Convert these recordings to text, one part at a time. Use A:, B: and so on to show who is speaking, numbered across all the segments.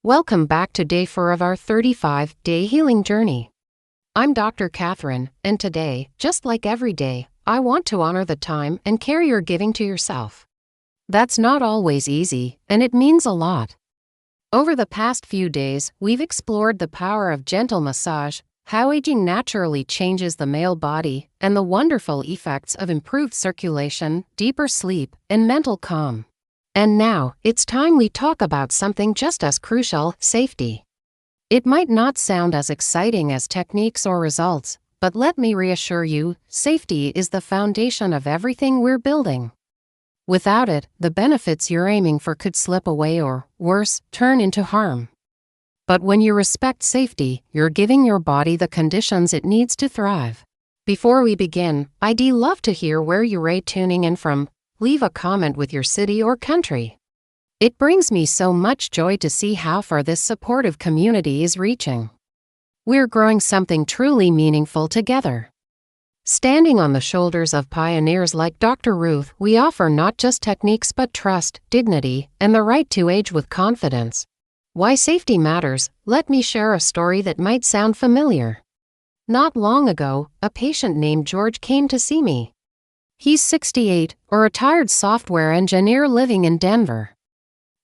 A: Welcome back to day 4 of our 35-day healing journey. I'm Dr. Catherine, and today, just like every day, I want to honor the time and care you're giving to yourself. That's not always easy, and it means a lot. Over the past few days, we've explored the power of gentle massage, how aging naturally changes the male body, and the wonderful effects of improved circulation, deeper sleep, and mental calm. And now, it's time we talk about something just as crucial: safety. It might not sound as exciting as techniques or results, but let me reassure you, safety is the foundation of everything we're building. Without it, the benefits you're aiming for could slip away or, worse, turn into harm. But when you respect safety, you're giving your body the conditions it needs to thrive. Before we begin, I'd love to hear where you're tuning in from. Leave a comment with your city or country. It brings me so much joy to see how far this supportive community is reaching. We're growing something truly meaningful together. Standing on the shoulders of pioneers like Dr. Ruth, we offer not just techniques but trust, dignity, and the right to age with confidence. Why safety matters. Let me share a story that might sound familiar. Not long ago, a patient named George came to see me. He's 68, a retired software engineer living in Denver.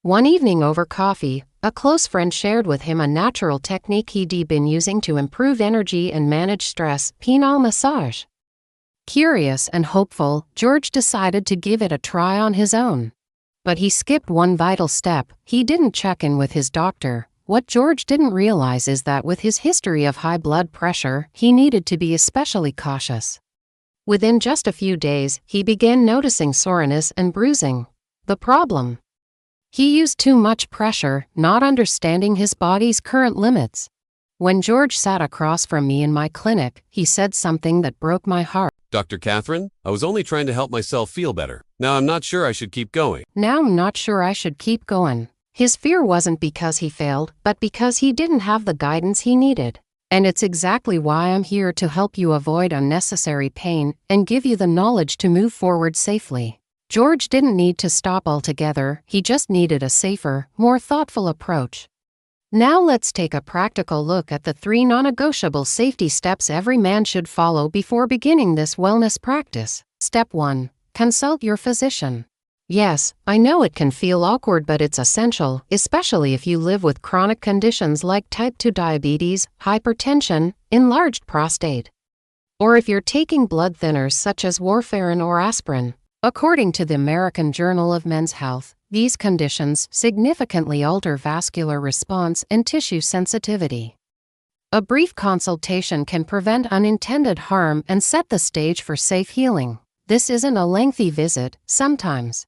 A: One evening over coffee, a close friend shared with him a natural technique he'd been using to improve energy and manage stress: penile massage. Curious and hopeful, George decided to give it a try on his own. But he skipped one vital step: he didn't check in with his doctor. What George didn't realize is that with his history of high blood pressure, he needed to be especially cautious. Within just a few days, he began noticing soreness and bruising. The problem? He used too much pressure, not understanding his body's current limits. When George sat across from me in my clinic, he said something that broke my heart.
B: Dr. Catherine, I was only trying to help myself feel better. Now I'm not sure I should keep going.
A: His fear wasn't because he failed, but because he didn't have the guidance he needed. And it's exactly why I'm here to help you avoid unnecessary pain and give you the knowledge to move forward safely. George didn't need to stop altogether, he just needed a safer, more thoughtful approach. Now let's take a practical look at the 3 non-negotiable safety steps every man should follow before beginning this wellness practice. Step 1. Consult your physician. Yes, I know it can feel awkward, but it's essential, especially if you live with chronic conditions like type 2 diabetes, hypertension, enlarged prostate, or if you're taking blood thinners such as warfarin or aspirin. According to the American Journal of Men's Health, these conditions significantly alter vascular response and tissue sensitivity. A brief consultation can prevent unintended harm and set the stage for safe healing. This isn't a lengthy visit. Sometimes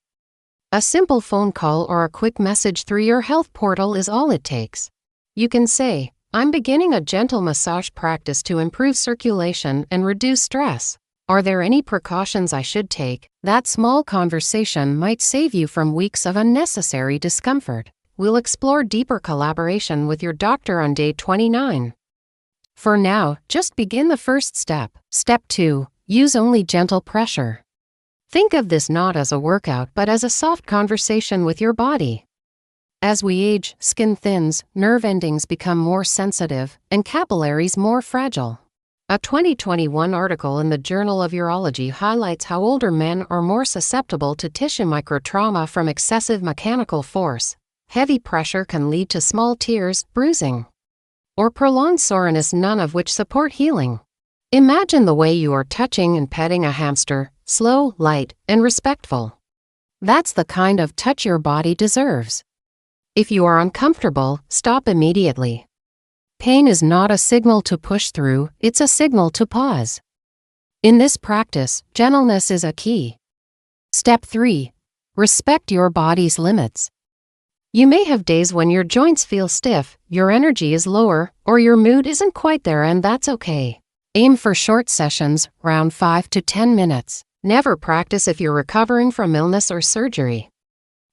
A: a simple phone call or a quick message through your health portal is all it takes. You can say, "I'm beginning a gentle massage practice to improve circulation and reduce stress. Are there any precautions I should take?" That small conversation might save you from weeks of unnecessary discomfort. We'll explore deeper collaboration with your doctor on day 29. For now, just begin the first step. Step 2. Use only gentle pressure. Think of this not as a workout but as a soft conversation with your body. As we age, skin thins, nerve endings become more sensitive, and capillaries more fragile. A 2021 article in the Journal of Urology highlights how older men are more susceptible to tissue microtrauma from excessive mechanical force. Heavy pressure can lead to small tears, bruising, or prolonged soreness, none of which support healing. Imagine the way you are touching and petting a hamster: slow, light, and respectful. That's the kind of touch your body deserves. If you are uncomfortable, stop immediately. Pain is not a signal to push through, it's a signal to pause. In this practice, gentleness is a key. Step 3. Respect your body's limits. You may have days when your joints feel stiff, your energy is lower, or your mood isn't quite there, and that's okay. Aim for short sessions, around 5 to 10 minutes. Never practice if you're recovering from illness or surgery.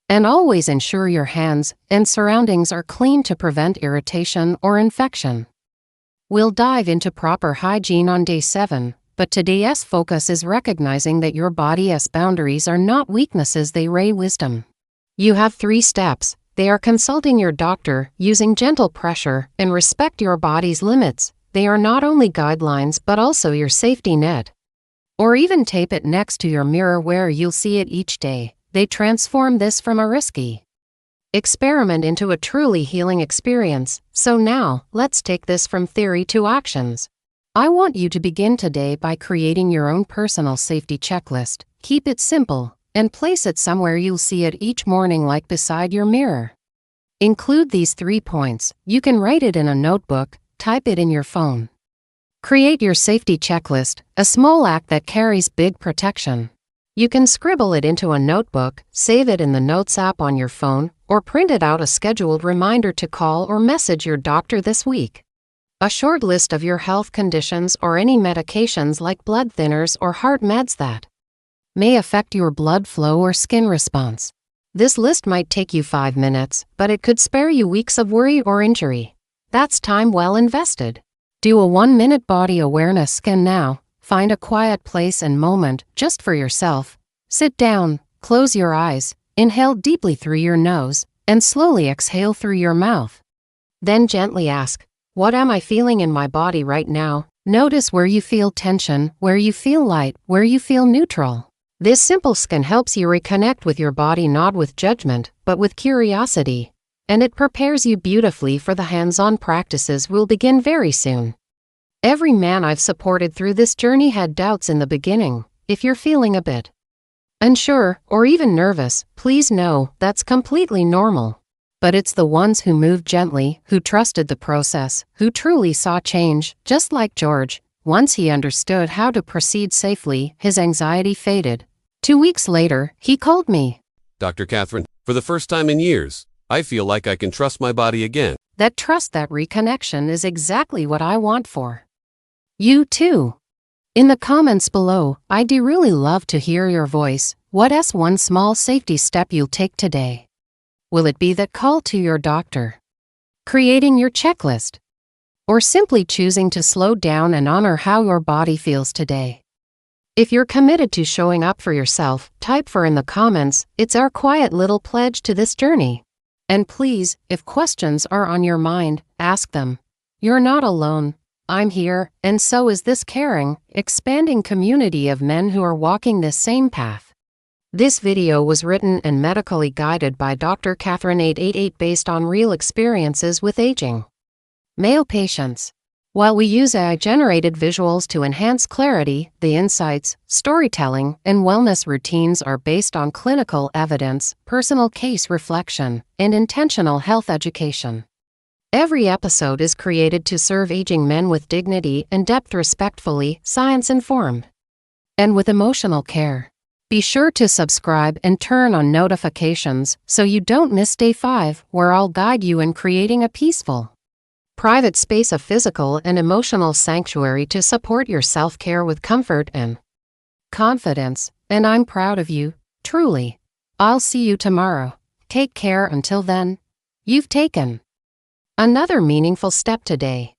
A: And always ensure your hands and surroundings are clean to prevent irritation or infection. We'll dive into proper hygiene on day 7, but today's focus is recognizing that your body's boundaries are not weaknesses, they ray wisdom. You have 3 steps. They are consulting your doctor, using gentle pressure, and respect your body's limits. They are not only guidelines but also your safety net. Or even tape it next to your mirror where you'll see it each day. They transform this from a risky experiment into a truly healing experience. So now, let's take this from theory to actions. I want you to begin today by creating your own personal safety checklist. Keep it simple, and place it somewhere you'll see it each morning, like beside your mirror. Include these 3 points. You can write it in a notebook, type it in your phone. Create your safety checklist, a small act that carries big protection. You can scribble it into a notebook, save it in the Notes app on your phone, or print it out a scheduled reminder to call or message your doctor this week. A short list of your health conditions or any medications like blood thinners or heart meds that may affect your blood flow or skin response. This list might take you 5 minutes, but it could spare you weeks of worry or injury. That's time well invested. Do a 1-minute body awareness scan now. Find a quiet place and moment just for yourself. Sit down, close your eyes, inhale deeply through your nose, and slowly exhale through your mouth. Then gently ask, what am I feeling in my body right now? Notice where you feel tension, where you feel light, where you feel neutral. This simple scan helps you reconnect with your body, not with judgment, but with curiosity. And it prepares you beautifully for the hands-on practices we'll begin very soon. Every man I've supported through this journey had doubts in the beginning. If you're feeling a bit unsure or even nervous, please know that's completely normal. But it's the ones who moved gently, who trusted the process, who truly saw change, just like George. Once he understood how to proceed safely, his anxiety faded. 2 weeks later, he called me.
B: Dr. Catherine, for the first time in years, I feel like I can trust my body again.
A: That trust, that reconnection is exactly what I want for you too. In the comments below, I'd really love to hear your voice. What's one small safety step you'll take today? Will it be that call to your doctor? Creating your checklist? Or simply choosing to slow down and honor how your body feels today? If you're committed to showing up for yourself, type 4 in the comments. It's our quiet little pledge to this journey. And please, if questions are on your mind, ask them. You're not alone. I'm here, and so is this caring, expanding community of men who are walking this same path. This video was written and medically guided by Dr. Catherine 888 based on real experiences with aging male patients. While we use AI-generated visuals to enhance clarity, the insights, storytelling, and wellness routines are based on clinical evidence, personal case reflection, and intentional health education. Every episode is created to serve aging men with dignity and depth, respectfully, science-informed, and with emotional care. Be sure to subscribe and turn on notifications so you don't miss Day 5, where I'll guide you in creating a peaceful, private space of physical and emotional sanctuary to support your self-care with comfort and confidence. And I'm proud of you, truly. I'll see you tomorrow. Take care until then. You've taken another meaningful step today.